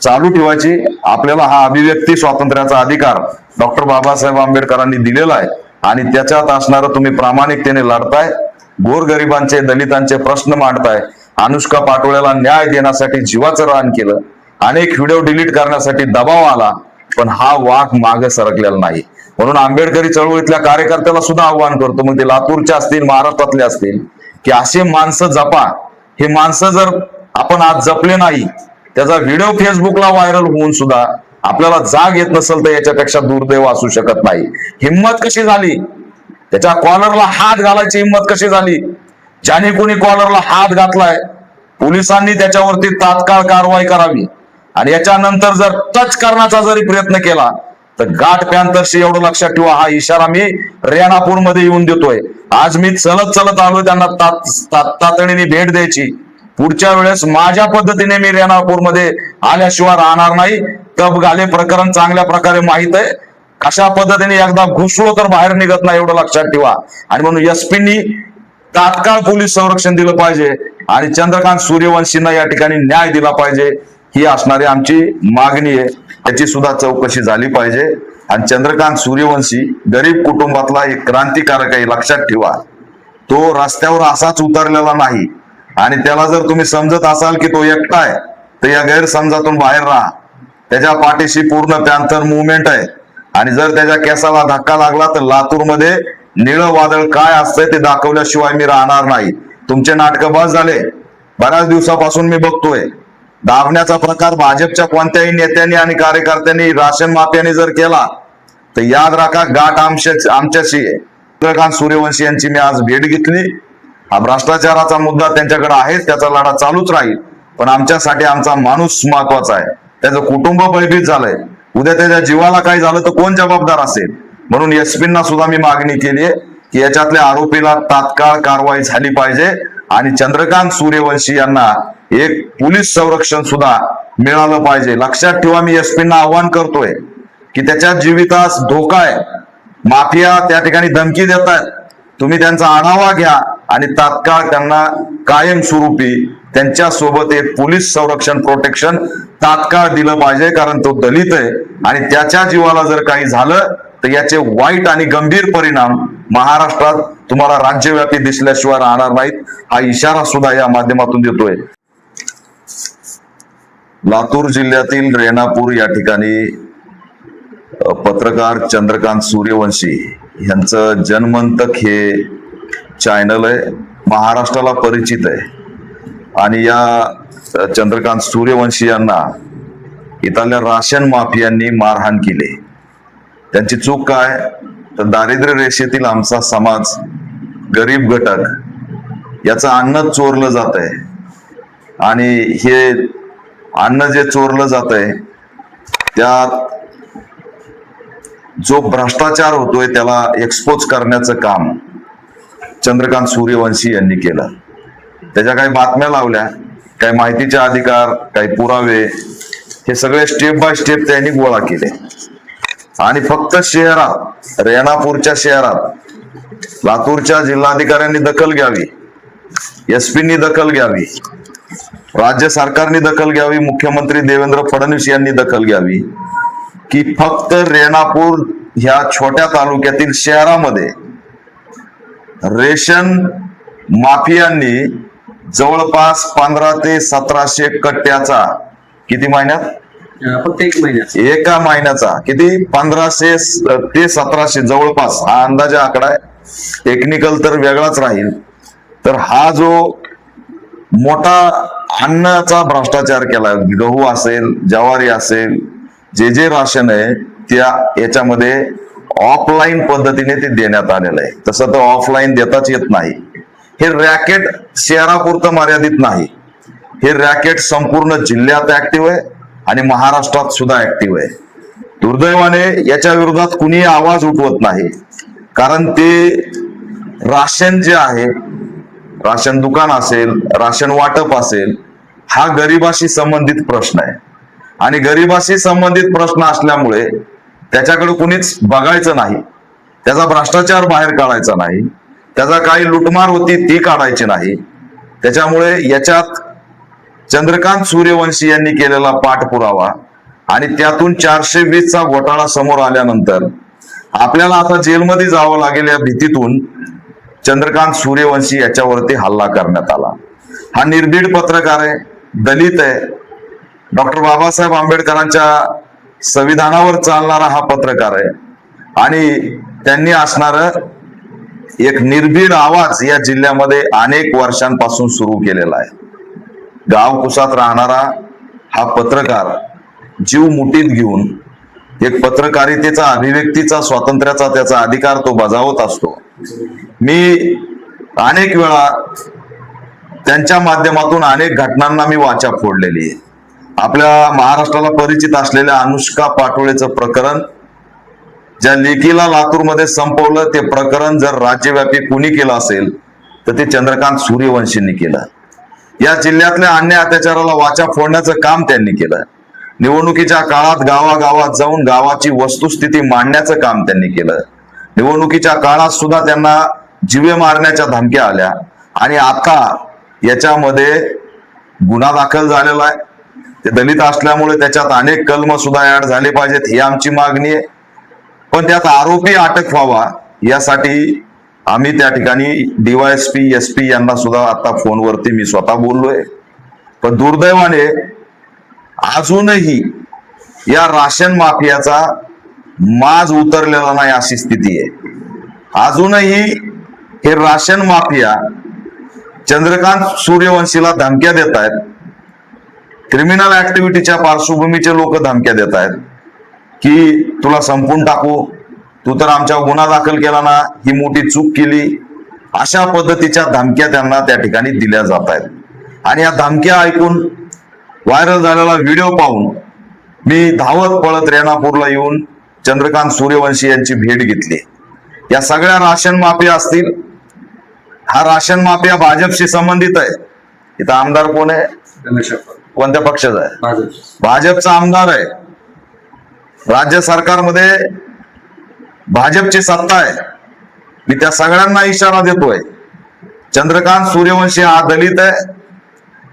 चालू ठेवायची. आपल्याला हा अभिव्यक्ती स्वातंत्र्याचा अधिकार डॉक्टर बाबासाहेब आंबेडकरांनी दिलेला आहे आणि त्याच्यात असणारं तुम्ही प्रामाणिकतेने लढताय, गोरगरिबांचे दलितांचे प्रश्न मांडताय, अनुष्का पाटोळ्याला न्याय देण्यासाठी जीवाचं रान केलं, अनेक व्हिडिओ डिलीट करण्यासाठी दबाव आला, पण हा वाघ मागे सरकलेला नाही. म्हणून आंबेडकरी चळवळीतल्या कार्यकर्त्याला सुद्धा आव्हान करतो, मग ते लातूरचे असतील, महाराष्ट्रातले असतील, की असे माणसं जपा. हे माणसं जर आपण आज जपले नाही, त्याचा व्हिडिओ फेसबुकला व्हायरल होऊन सुद्धा आपल्याला जाग येत नसेल तर याच्यापेक्षा दुर्दैव असू शकत नाही. हिंमत कशी झाली, त्याच्या कॉलरला हात घालायची हिंमत कशी झाली, ज्याने कोणी कॉलरला हात घातलाय पोलिसांनी त्याच्यावरती तात्काळ कारवाई करावी आणि याच्यानंतर जर टच करण्याचा जरी प्रयत्न केला तर गाठ पॅन्थरशी एवढं लक्षात ठेवा. हा इशारा मी रेणापूर मध्ये येऊन देतोय. आज मी चलत चलत आलोय त्यांना तातडीने भेट द्यायची. पुढच्या वेळेस माझ्या पद्धतीने मी रेणापूर मध्ये आल्याशिवाय राहणार नाही. कब घाले प्रकरण चांगल्या प्रकारे माहित आहे. कशा पद्धतीने एकदा घुसलो तर बाहेर निघत नाही एवढं लक्षात ठेवा. आणि म्हणून एसपींनी तात्काळ पोलीस संरक्षण दिलं पाहिजे आणि चंद्रकांत सूर्यवंशींना या ठिकाणी न्याय दिला पाहिजे. ही असणारी आमची मागणी आहे. त्याची सुद्धा चौकशी झाली पाहिजे. आणि चंद्रकांत सूर्यवंशी गरीब कुटुंबातला एक क्रांतिकारक आहे, लक्षात ठेवा. तो रस्त्यावर असाच उतरलेला नाही आणि त्याला जर तुम्ही समजत असाल की तो एकटा आहे तर या गैरसमजातून बाहेर राहा. त्याच्या पाठीशी पूर्ण पॅन्थर मुवमेंट आहे आणि जर त्याच्या केसाला धक्का लागला तर लातूरमध्ये निळं वादळ काय असतंय ते दाखवल्याशिवाय मी राहणार नाही. तुमचे नाटकं बस झाले. बऱ्याच दिवसापासून मी बघतोय दाबण्याचा प्रकार भाजपच्या कोणत्याही नेत्यांनी आणि कार्यकर्त्यांनी राशन माफियाने जर केला तर याद राखा गाठ आमच्याशी आहे. चंद्रकांत सूर्यवंशी यांची मी आज भेट घेतली. हा भ्रष्टाचाराचा मुद्दा त्यांच्याकडे आहे, त्याचा लढा चालूच राहील, पण आमच्यासाठी आमचा माणूस महत्वाचा आहे. त्याचं कुटुंब भयभीत झालंय. उद्या त्याच्या जीवाला काय झालं तर कोण जबाबदार असेल. म्हणून एसपींना सुद्धा मी मागणी केली आहे की याच्यातल्या आरोपीला तात्काळ कारवाई झाली पाहिजे आणि चंद्रकांत सूर्यवंशी यांना एक पोलीस संरक्षण सुद्धा मिळालं पाहिजे. लक्षात ठेवा, मी एसपींना आव्हान करतोय की त्याच्या जीवितास धोका आहे. माफिया त्या ठिकाणी धमकी देतात. तुम्ही त्यांचा आढावा घ्या आणि तात्काळ त्यांना कायमस्वरूपी त्यांच्या सोबत एक पोलीस संरक्षण प्रोटेक्शन तात्काळ दिलं पाहिजे. कारण तो दलित आहे आणि त्याच्या जीवाला जर काही झालं तर याचे वाईट आणि गंभीर परिणाम महाराष्ट्रात तुम्हाला राज्यव्यापी दिसल्याशिवाय राहणार नाहीत. हा इशारा सुद्धा या माध्यमातून देतोय. लातूर जिल्ह्यातील रेणापूर या ठिकाणी पत्रकार चंद्रकांत सूर्यवंशी यांचं जन्मंतक हे चॅनल आहे, महाराष्ट्राला परिचित आहे. आणि या चंद्रकांत सूर्यवंशी यांना इथल्या राशन माफियांनी मारहाण केली. त्यांची चूक काय तर दारिद्र्य रेषेतील आमचा समाज, गरीब घटक याचं अन्न चोरलं जात आहे आणि हे अन्न जे चोरलं जात आहे त्यात जो भ्रष्टाचार होतोय त्याला एक्सपोज करण्याचं काम चंद्रकांत सूर्यवंशी यांनी केलं. त्याच्या काही बातम्या लावल्या, काही माहितीचे अधिकार, काही पुरावे, हे सगळे स्टेप बाय स्टेप त्यांनी गोळा केले आणि फक्त शहरात, रेणापूरच्या शहरात लातूरच्या जिल्हाधिकाऱ्यांनी दखल घ्यावी, एसपींनी दखल घ्यावी, राज्य सरकारने दखल घ्यावी, मुख्यमंत्री देवेंद्र फडणवीस यांनी दखल घ्यावी की फक्त रेणापूर ह्या छोट्या तालुक्यातील शहरामध्ये रेशन माफियांनी जवळपास 1500 ते 1700 कट्ट्याचा, किती महिन्यात, फक्त एका महिन्याचा किती 1500 ते 1700 जवळपास, हा अंदाजे आकडा आहे, टेक्निकल तर वेगळाच राहील. तर हा जो मोठा अन्नाचा भ्रष्टाचार केला, गहू असेल, ज्वारी असेल, जे राशन आहे त्या याच्यामध्ये ऑफलाईन पद्धतीने ते देण्यात आलेलं आहे. तसं तर ऑफलाईन देताच येत नाही. हे रॅकेट शहरापुरतं मर्यादित नाही, हे रॅकेट संपूर्ण जिल्ह्यात ऍक्टिव्ह आहे आणि महाराष्ट्रात सुद्धा ऍक्टिव्ह आहे. दुर्दैवाने याच्या विरोधात कुणी आवाज उठवत नाही, कारण ते राशन जे आहे, राशन दुकान असेल, राशन वाटप असेल, हा गरिबाशी संबंधित प्रश्न आहे आणि गरिबाशी संबंधित प्रश्न असल्यामुळे त्याच्याकडे कुणीच बघायचं नाही, त्याचा भ्रष्टाचार बाहेर काढायचा नाही, त्याचा काही लुटमार होती ती काढायची नाही. त्याच्यामुळे याच्यात चंद्रकांत सूर्यवंशी यांनी केलेला पाठपुरावा आणि त्यातून 420चा घोटाळा समोर आल्यानंतर आपल्याला आता जेलमध्ये जावं लागेल या भीतीतून चंद्रकांत सूर्यवंशी याच्यावरती हल्ला करण्यात आला. हा निर्भीड पत्रकार आहे, दलित आहे, डॉक्टर बाबासाहेब आंबेडकरांच्या संविधानावर चालणारा हा पत्रकार आहे आणि त्यांनी असणार एक निर्भीड आवाज या जिल्ह्यामध्ये अनेक वर्षांपासून सुरू केलेला आहे. गाव कुसात राहणारा हा पत्रकार जीव मुठीत घेऊन एक पत्रकारितेचा, अभिव्यक्तीचा, स्वातंत्र्याचा त्याचा अधिकार तो बजावत असतो. मी अनेक वेळा त्यांच्या माध्यमातून अनेक घटनांना मी वाचा फोडलेली आहे. आपल्या महाराष्ट्राला परिचित असलेल्या अनुष्का पाटोळेचं प्रकरण, ज्या लेकीला लातूरमध्ये संपवलं, ते प्रकरण जर राज्यव्यापी कुणी केलं असेल तर ते चंद्रकांत सूर्यवंशींनी केलं. या जिल्ह्यातल्या अन्य अत्याचाराला वाचा फोडण्याचं काम त्यांनी केलं. निवडणुकीच्या काळात गावागावात जाऊन गावाची वस्तुस्थिती मांडण्याचं काम त्यांनी केलं. निवडणुकीच्या काळात सुद्धा त्यांना जीवे मारण्याच्या धमक्या आल्या आणि आता याच्यामध्ये गुन्हा दाखल झालेला आहे. ते दलित असल्यामुळे त्याच्यात अनेक कलम सुद्धा ऍड झाले पाहिजेत, ही आमची मागणी आहे. पण त्यात आरोपी अटक व्हावा यासाठी आम्ही त्या ठिकाणी DYSP SP यांना सुद्धा आता फोनवरती मी स्वतः बोललोय. पण दुर्दैवाने अजूनही या राशन माफियाचा माज उतरलेला नाही अशी स्थिती आहे. अजूनही हे राशन माफिया चंद्रकांत सूर्यवंशीला धमक्या देत आहेत. क्रिमिनल ऍक्टिव्हिटीच्या पार्श्वभूमीचे लोक धमक्या देत आहेत की तुला संपून टाकू, तू तर आमच्यावर गुन्हा दाखल केला ना, ही मोठी चूक केली, अशा पद्धतीच्या धमक्या त्यांना त्या ठिकाणी दिल्या जात आहेत. आणि या धमक्या ऐकून, व्हायरल झालेला व्हिडिओ पाहून मी धावत पळत रेणापूरला येऊन चंद्रकांत सूर्यवंशी यांची भेट घेतली. या सगळ्या राशन माफिया असतील, हा राशन माफिया भाजपशी संबंधित आहे. इथं आमदार कोण आहे? कोणत्या पक्षाचा आहे? भाजपचा आमदार आहे. राज्य सरकारमध्ये भाजपची सत्ता आहे. मी त्या सगळ्यांना इशारा देतोय, चंद्रकांत सूर्यवंशी हा दलित आहे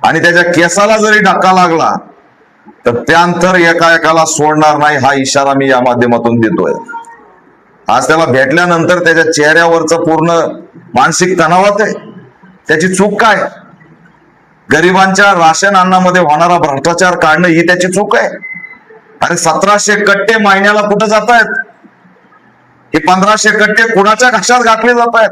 आणि त्याच्या केसाला जरी धक्का लागला तर त्यानंतर एकाला सोडणार नाही, हा इशारा मी या माध्यमातून देतोय. आज त्याला भेटल्यानंतर त्याच्या चेहऱ्यावरचं पूर्ण मानसिक तणावात आहे. त्याची चूक काय? गरिबांच्या राशन अन्नामध्ये होणारा भ्रष्टाचार काढणं ही त्याची चूक आहे. अरे 1700 कट्टे महिन्याला कुठं जात आहेत? हे 1500 कट्टे कुणाच्या घशात घातले जात आहेत?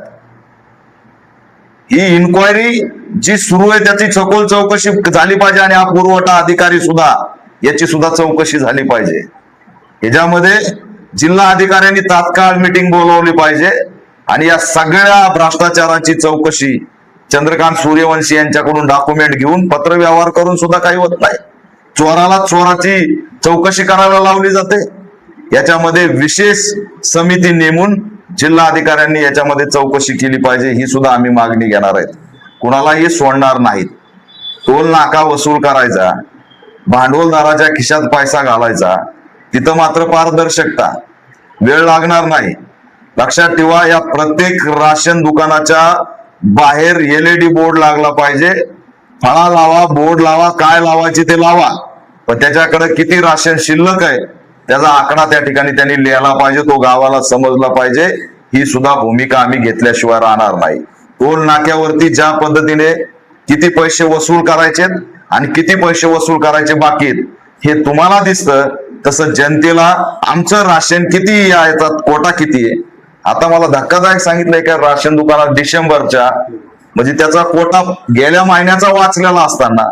ही इन्क्वायरी जी सुरू आहे त्याची सखोल चौकशी झाली पाहिजे आणि हा पुरवठा अधिकारी सुद्धा याची सुद्धा चौकशी झाली पाहिजे. याच्यामध्ये जिल्हा अधिकाऱ्यांनी तात्काळ मीटिंग बोलवली पाहिजे आणि या सगळ्या भ्रष्टाचाराची चौकशी चंद्रकांत सूर्यवंशी यांच्याकडून डॉक्युमेंट घेऊन पत्रव्यवहार करून सुद्धा काही होत नाही. चोराला चोराची चौकशी करायला लावली जाते. याच्यामध्ये विशेष समिती नेमून जिल्हा अधिकाऱ्यांनी याच्यामध्ये चौकशी केली पाहिजे, ही सुद्धा आम्ही मागणी घेणार आहेत. कुणालाही सोडणार नाहीत. टोल नाका वसूल करायचा, भांडवलदाराच्या खिशात पैसा घालायचा, तिथं मात्र पारदर्शकता, वेळ लागणार नाही. लक्षात ठेवा, या प्रत्येक राशन दुकानाच्या बाहेर LED बोर्ड लागला पाहिजे. फळा लावा, बोर्ड लावा, काय लावायचे ते लावा, पण त्याच्याकडे किती राशन शिल्लक आहे त्याचा आकडा त्या ठिकाणी त्यांनी लिहायला पाहिजे, तो गावाला समजला पाहिजे. ही सुद्धा भूमिका आम्ही घेतल्याशिवाय राहणार नाही. टोल नाक्यावरती ज्या पद्धतीने किती पैसे वसूल करायचे आणि किती पैसे वसूल करायचे बाकी आहेत हे तुम्हाला दिसतं, तसं जनतेला आमचं राशन किती याचा कोटा किती आहे. आता मला धक्कादायक सांगितलंय का राशन दुकानात डिसेंबरच्या, म्हणजे त्याचा कोटा गेल्या महिन्याचा वाचलेला असताना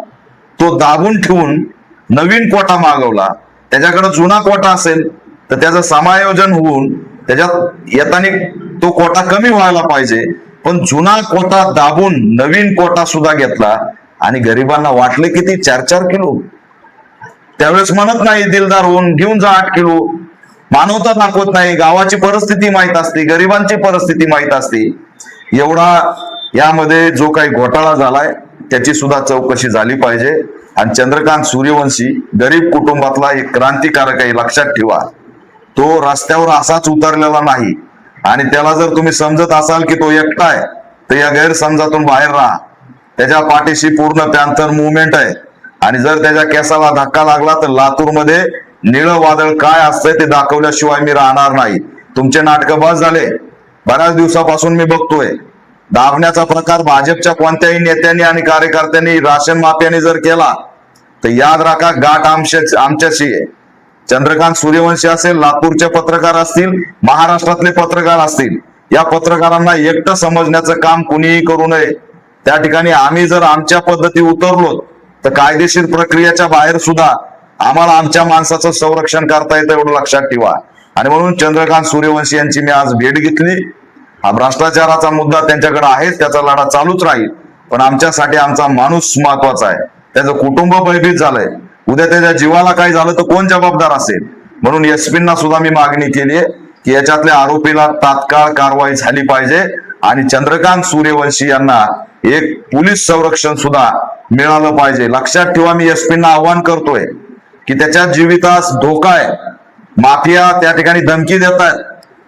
तो दाबून ठेवून नवीन कोटा मागवला. त्याच्याकडे जुना कोटा असेल तर त्याचं समायोजन होऊन त्याच्यात येताना तो कोटा कमी व्हायला पाहिजे, पण जुना कोटा दाबून नवीन कोटा सुद्धा घेतला आणि गरिबांना वाटले किती 4-4 किलो. त्यावेळेस म्हणत नाही दिलदार होऊन घेऊन जा 8 किलो. मानवता दाखवत नाही. गावाची परिस्थिती माहित असते, गरिबांची परिस्थिती माहित असते. एवढा यामध्ये जो काही घोटाळा झालाय त्याची सुद्धा चौकशी झाली पाहिजे. आणि चंद्रकांत सूर्यवंशी गरीब कुटुंबातला एक क्रांतिकारक आहे, लक्षात ठेवा. तो रस्त्यावर असाच उतरलेला नाही आणि त्याला जर तुम्ही समजत असाल की तो एकटा आहे तर या गैरसमजातून बाहेर राहा. त्याच्या पाठीशी पूर्ण पॅन्थर मुवमेंट आहे. आणि जर त्याच्या केसाला धक्का लागला तर लातूरमध्ये निळं वादळ काय असतंय ते दाखवल्याशिवाय मी राहणार नाही. तुमचे नाटक बस झाले. बऱ्याच दिवसापासून मी बघतोय दाबण्याचा प्रकार भाजपच्या कोणत्याही नेत्यांनी आणि कार्यकर्त्यांनी राशन माफियाने जर केला तर याद राखा गाठ आमच्याशी आहे. चंद्रकांत सूर्यवंशी असेल, लातूरचे पत्रकार असतील, महाराष्ट्रातले पत्रकार असतील, या पत्रकारांना एकटं समजण्याचं काम कुणीही करू नये. त्या ठिकाणी आम्ही जर आमच्या पद्धती उतरलो तर कायदेशीर प्रक्रियेच्या बाहेर सुद्धा आम्हाला आमच्या माणसाचं संरक्षण करता येतं, एवढं लक्षात ठेवा. आणि म्हणून चंद्रकांत सूर्यवंशी यांची मी आज भेट घेतली. हा भ्रष्टाचाराचा मुद्दा त्यांच्याकडे आहेच, त्याचा लढा चालूच राहील. पण आमच्यासाठी आमचा माणूस महत्वाचा आहे. त्याचं कुटुंब भयभीत झालंय. उद्या त्याच्या जीवाला काय झालं तर कोण जबाबदार असेल? म्हणून एसपींना सुद्धा मी मागणी केली आहे की याच्यातल्या आरोपीला तात्काळ कारवाई झाली पाहिजे आणि चंद्रकांत सूर्यवंशी यांना एक पोलीस संरक्षण सुद्धा मिळालं पाहिजे. लक्षात ठेवा, मी एसपींना आव्हान करतोय की त्याच्या जीवितास धोका आहे. माफिया त्या ठिकाणी धमकी देतात.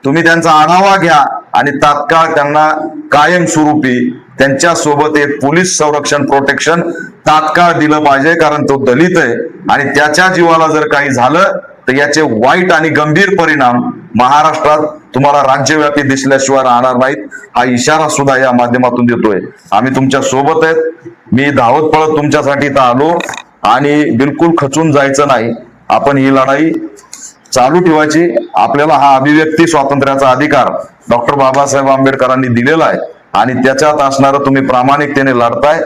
तुम्ही त्यांचा आढावा घ्या आणि तात्काळ त्यांना कायमस्वरूपी त्यांच्या सोबत एक पोलीस संरक्षण प्रोटेक्शन तात्काळ दिलं पाहिजे. कारण तो दलित आहे आणि त्याच्या जीवाला जर काही झालं तर याचे वाईट आणि गंभीर परिणाम महाराष्ट्रात तुम्हाला राज्यव्यापी दिसल्याशिवाय राहणार नाहीत. हा इशारा सुद्धा या माध्यमातून देतोय. आम्ही तुमच्या सोबत आहेत. मी धावत पळत तुमच्यासाठी इथं आलो आणि बिलकुल खचून जायचं नाही. आपण ही लढाई चालू ठेवायची. आपल्याला हा अभिव्यक्ती स्वातंत्र्याचा अधिकार डॉक्टर बाबासाहेब आंबेडकरांनी दिलेला आहे आणि त्याच्यात असणारं तुम्ही प्रामाणिकतेने लढताय.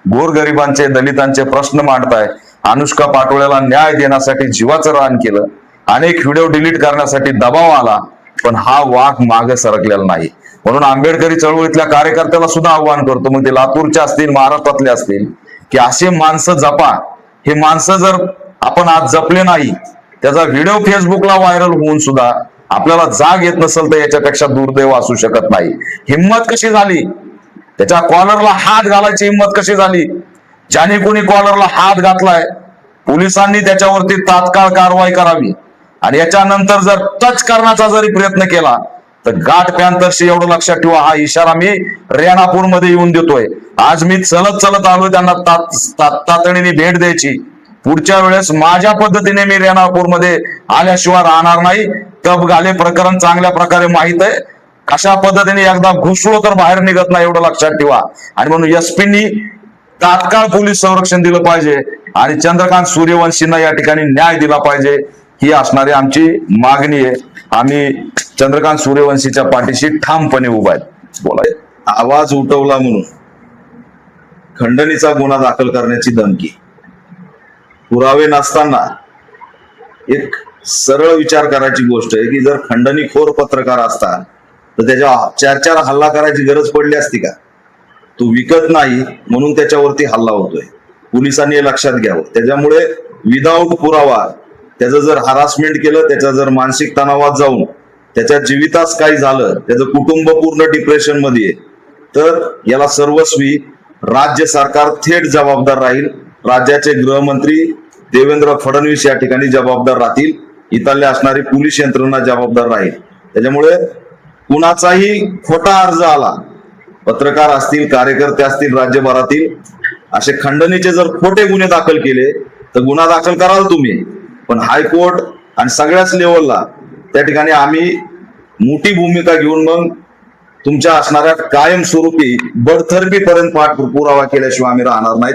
गोरगरिबांचे, दलितांचे प्रश्न मांडताय. अनुष्का पाटोळ्याला न्याय देण्यासाठी जीवाचं रान केलं. अनेक व्हिडिओ डिलीट करण्यासाठी दबाव आला, पण हा वाघ मागे सरकलेला नाही. म्हणून आंबेडकरी चळवळीतल्या कार्यकर्त्याला सुद्धा आव्हान करतो, मग ते लातूरचे असतील, महाराष्ट्रातले असतील, की असे माणसं जपा. हे माणसं जर आपण आज जपले नाही, त्याचा व्हिडिओ फेसबुकला व्हायरल होऊन सुद्धा आपल्याला जाग येत नसेल तर याच्यापेक्षा दुर्दैव असू शकत नाही. हिंमत कशी झाली? त्याच्या कॉलरला हात घालायची हिंमत कशी झाली? ज्याने कोणी कॉलरला हात घातलाय पोलिसांनी त्याच्यावरती तात्काळ कारवाई करावी. आणि याच्यानंतर जर टच करण्याचा जरी प्रयत्न केला तर गाठ पॅन्थरशी, एवढं लक्षात ठेवा. हा इशारा मी रेणापूर मध्ये येऊन देतोय. आज मी चलत चलत आलो त्यांना तातडीने भेट द्यायची. पुढच्या वेळेस माझ्या पद्धतीने मी रेणापूरमध्ये आल्याशिवाय राहणार नाही. कब घाले प्रकरण चांगल्या प्रकारे माहित आहे. अशा पद्धतीने एकदा घुसलो तर बाहेर निघत नाही, एवढं लक्षात ठेवा. आणि म्हणून एसपींनी तात्काळ पोलीस संरक्षण दिलं पाहिजे आणि चंद्रकांत सूर्यवंशींना या ठिकाणी न्याय दिला पाहिजे, ही असणारी आमची मागणी आहे. आम्ही चंद्रकांत सूर्यवंशीच्या पाठीशी ठामपणे उभा आहेत. बोला. आवाज उठवला म्हणून खंडणीचा गुन्हा दाखल करण्याची धमकी, पुरावे नसताना एक सरळ विचार करायची गोष्ट आहे की जर खंडणीखोर पत्रकार असता तर त्याच्या 4-4 हल्ला करायची गरज पडली असती का? तो विकत नाही म्हणून त्याच्यावरती हल्ला होतोय. पोलिसांनी हे लक्षात घ्यावं. त्याच्यामुळे विदाऊट पुरावा त्याचं जर हरासमेंट केलं, त्याच्या जर मानसिक तणावात जाऊन त्याच्या जीवितास काही झालं, त्याचं कुटुंब पूर्ण डिप्रेशन मध्ये आहे, तर याला सर्वस्वी राज्य सरकार थेट जबाबदार राहील. राज्याचे गृहमंत्री देवेंद्र फडणवीस या ठिकाणी जबाबदार राहतील. इथले असणारी पोलीस यंत्रणा जबाबदार राहील. त्याच्यामुळे कुणाचाही खोटा अर्ज आला, पत्रकार असतील, कार्यकर्ते असतील, राज्यभरातील असे खंडणीचे जर खोटे गुन्हे दाखल केले तर गुन्हा दाखल कराल तुम्ही, पण हायकोर्ट आणि सगळ्याच लेवलला त्या ठिकाणी आम्ही मोठी भूमिका घेऊन मग तुमच्या असणाऱ्या कायमस्वरूपी बडतर्फी पर्यंत पाठपुरावा केल्याशिवाय आम्ही राहणार नाही.